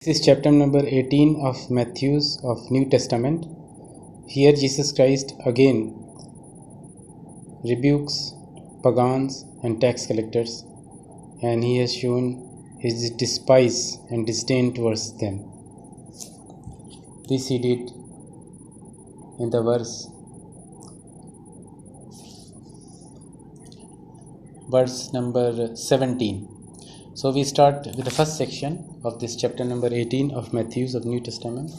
This is chapter number 18 of Matthew's of New Testament. Here Jesus Christ again rebukes pagans and tax collectors, and he has shown his despise and disdain towards them. This he did in the verse number 17. So we start with the first section of this chapter number 18 of Matthew's of New Testament,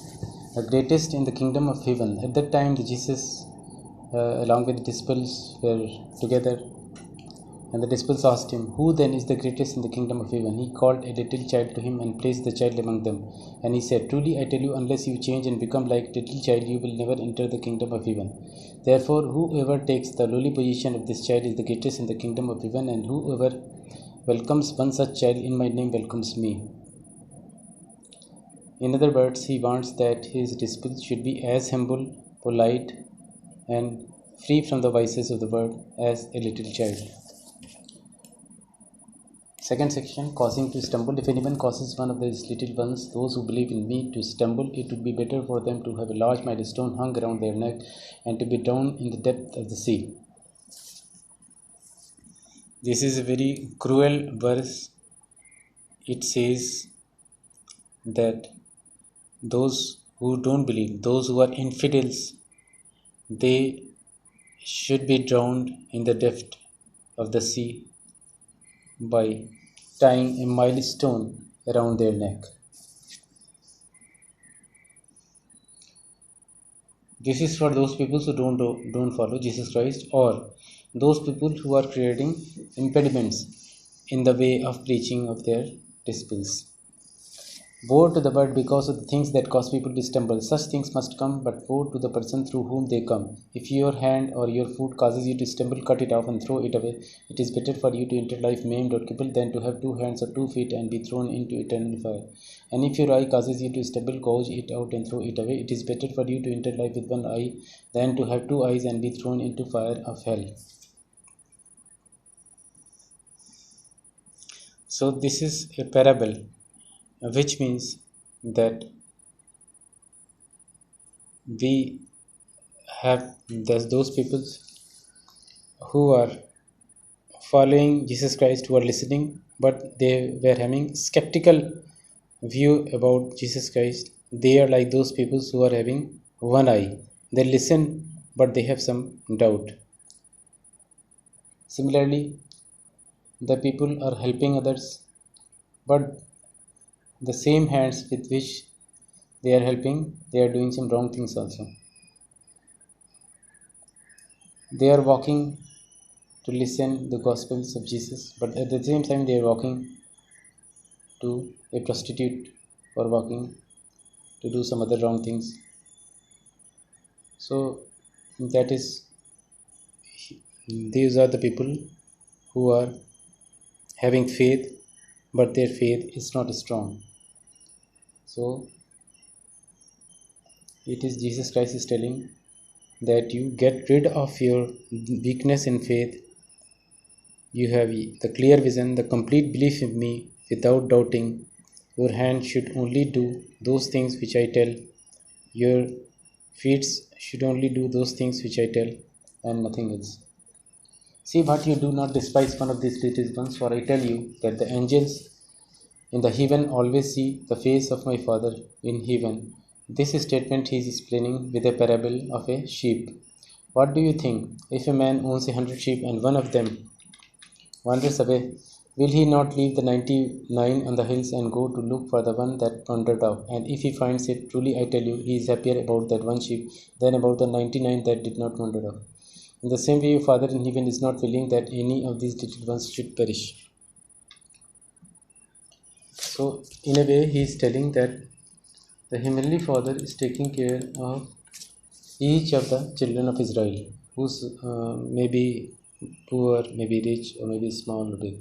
the greatest in the kingdom of heaven. At that time, Jesus, along with the disciples, were together, and the disciples asked him, "Who then is the greatest in the kingdom of heaven?" He called a little child to him and placed the child among them. And he said, "Truly I tell you, unless you change and become like a little child, you will never enter the kingdom of heaven. Therefore, whoever takes the lowly position of this child is the greatest in the kingdom of heaven, and whoever welcomes one such child in my name welcomes me." In other words, he wants that his disciples should be as humble, polite, and free from the vices of the world as a little child. Second section, causing to stumble. If anyone causes one of these little ones, those who believe in me, to stumble, it would be better for them to have a large millstone hung around their neck and to be drowned in the depth of the sea. This is a very cruel verse. It says that those who don't believe, those who are infidels, they should be drowned in the depth of the sea by tying a millstone around their neck. This is for those people who don't follow Jesus Christ, or those people who are creating impediments in the way of preaching of their disciples. Woe to the world because of the things that cause people to stumble. Such things must come, but woe to the person through whom they come. If your hand or your foot causes you to stumble, cut it off and throw it away. It is better for you to enter life maimed or crippled than to have 2 hands or 2 feet and be thrown into eternal fire. And if your eye causes you to stumble, gouge it out and throw it away. It is better for you to enter life with 1 eye than to have 2 eyes and be thrown into fire of hell. So this is a parable, which means that we have those people who are following Jesus Christ, who are listening, but they were having skeptical view about Jesus Christ. They are like those people who are having 1 eye. They listen, but they have some doubt. Similarly, the people are helping others, but the same hands with which they are helping, they are doing some wrong things also. They are walking to listen the gospels of Jesus, but at the same time they are walking to a prostitute or walking to do some other wrong things. So that is, these are the people who are having faith, but their faith is not strong. So it is Jesus Christ is telling that you get rid of your weakness in faith. You have the clear vision, the complete belief in me without doubting. Your hand should only do those things which I tell. Your feet should only do those things which I tell, and nothing else. See what you do not despise one of these little ones, for I tell you that the angels in the heaven always see the face of my Father in heaven. This statement he is explaining with a parable of a sheep. What do you think? If a man owns 100 sheep and one of them wanders away, will he not leave the 99 on the hills and go to look for the one that wandered off? And if he finds it, truly I tell you, he is happier about that one sheep than about the 99 that did not wander off. In the same way, your Father in heaven is not willing that any of these little ones should perish. So, in a way, he is telling that the Heavenly Father is taking care of each of the children of Israel, who's maybe poor, maybe rich, or maybe small or big.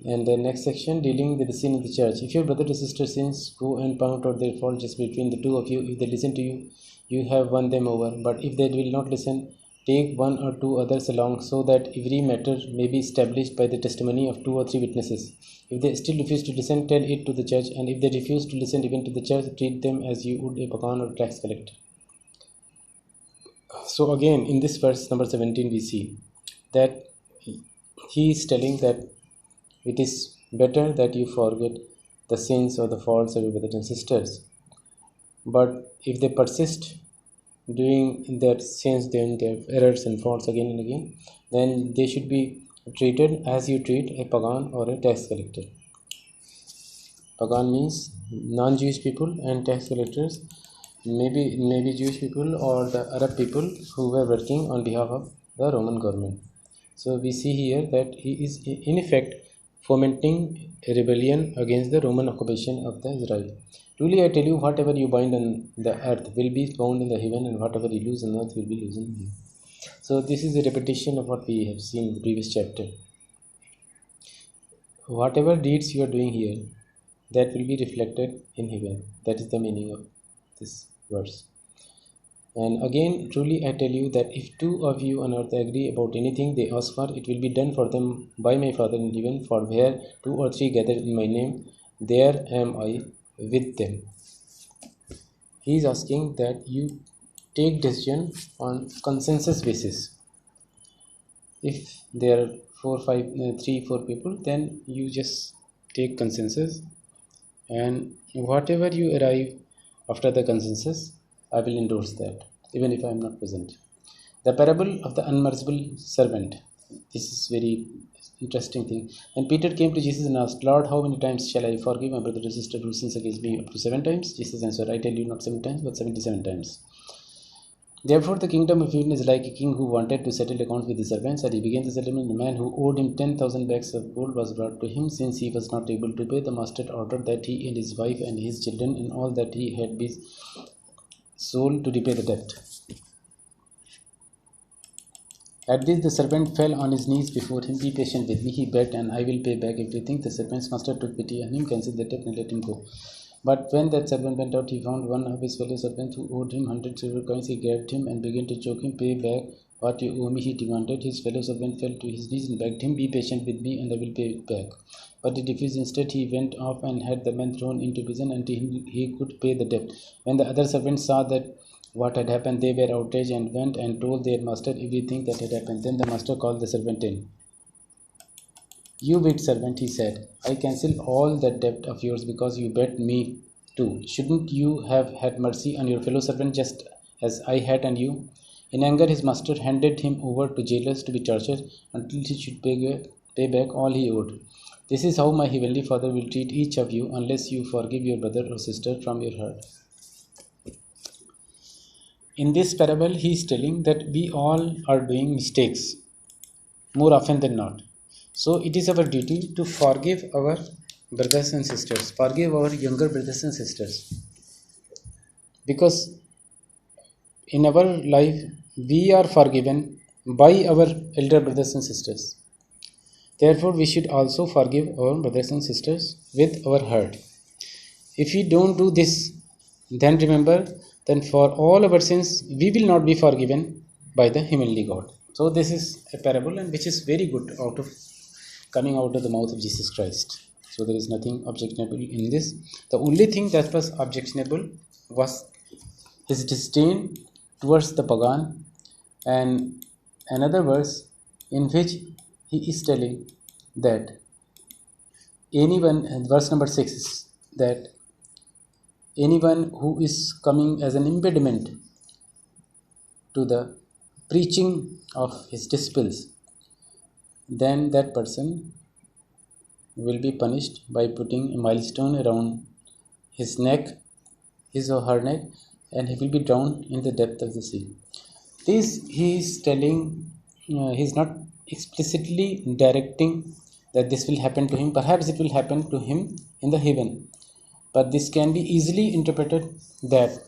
And the next section, dealing with the sin in the church. If your brother or sister sins, go and point out their fault just between the two of you. If they listen to you, you have won them over. But if they will not listen, take one or two others along, so that every matter may be established by the testimony of two or three witnesses. If they still refuse to listen, tell it to the judge, and if they refuse to listen even to the judge, treat them as you would a pagan or tax collector. So again, in this verse number 17, we see that he is telling that it is better that you forget the sins or the faults of your brothers and sisters. But if they persist doing their sins, then their errors and faults again and again, then they should be treated as you treat a pagan or a tax collector. Pagan means non-Jewish people, and tax collectors maybe Jewish people or the Arab people who were working on behalf of the Roman government. So we see here that he is in effect fomenting a rebellion against the Roman occupation of the Israel. Truly I tell you, whatever you bind on the earth will be bound in the heaven, and whatever you lose on earth will be loosed in heaven. So this is a repetition of what we have seen in the previous chapter. Whatever deeds you are doing here, that will be reflected in heaven. That is the meaning of this verse. And again, truly I tell you that if two of you on earth agree about anything they ask for, it will be done for them by my Father in heaven. For where two or three gather in my name, there am I with them. He is asking that you take decision on consensus basis. If there are 3-4 people, then you just take consensus, and whatever you arrive after the consensus, I will endorse that, even if I am not present. The parable of the unmerciful servant. This is very interesting thing. And Peter came to Jesus and asked, Lord, how many times shall I forgive my brother or sister who sins against me? Up to 7 times? Jesus answered, I tell you, not 7 times, but 77 times. Therefore, the kingdom of heaven is like a king who wanted to settle accounts with his servants, and he began the settlement. A man who owed him 10,000 bags of gold was brought to him. Since he was not able to pay, the master ordered that he and his wife and his children and all that he had be sold to repay the debt. At this, the servant fell on his knees before him. Be patient with me, he begged, and I will pay back everything. The servant's master took pity on him, cancelled the debt, and let him go. But when that servant went out, he found one of his fellow servants who owed him 100 silver coins. He grabbed him and began to choke him. Pay back what you owe me, he demanded. His fellow servant fell to his knees and begged him, Be patient with me, and I will pay it back. But he refused. Instead, he went off and had the man thrown into prison until he could pay the debt. When the other servants saw that what had happened, they were outraged and went and told their master everything that had happened. Then the master called the servant in. You wicked servant, he said, I cancel all that debt of yours because you bet me too. Shouldn't you have had mercy on your fellow servant just as I had on you? In anger, his master handed him over to jailers to be tortured until he should pay back all he owed. This is how my heavenly Father will treat each of you unless you forgive your brother or sister from your heart. In this parable, he is telling that we all are doing mistakes more often than not. So it is our duty to forgive our brothers and sisters, forgive our younger brothers and sisters. Because in our life, we are forgiven by our elder brothers and sisters. Therefore, we should also forgive our brothers and sisters with our heart. If we don't do this, then remember, then for all our sins, we will not be forgiven by the heavenly God. So this is a parable, and which is very good coming out of the mouth of Jesus Christ. So there is nothing objectionable in this. The only thing that was objectionable was his disdain towards the pagan, and another verse in which he is telling that anyone, verse number 6 is that anyone who is coming as an impediment to the preaching of his disciples, then that person will be punished by putting a millstone around his neck, his or her neck, and he will be drowned in the depth of the sea. This he is telling, he is not explicitly directing that this will happen to him. Perhaps it will happen to him in the heaven, but this can be easily interpreted that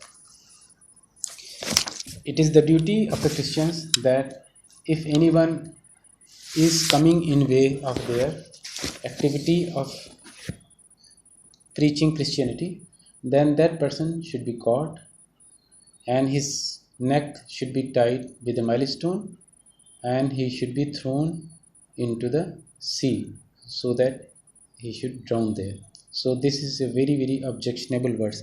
it is the duty of the Christians that if anyone is coming in way of their activity of preaching Christianity, then that person should be caught and his neck should be tied with a millstone and he should be thrown into the sea so that he should drown there. So this is a very objectionable verse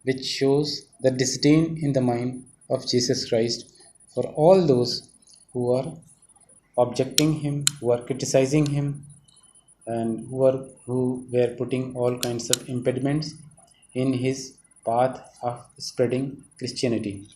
which shows the disdain in the mind of Jesus Christ for all those who are objecting him, who are criticizing him, and who were putting all kinds of impediments in his path of spreading Christianity.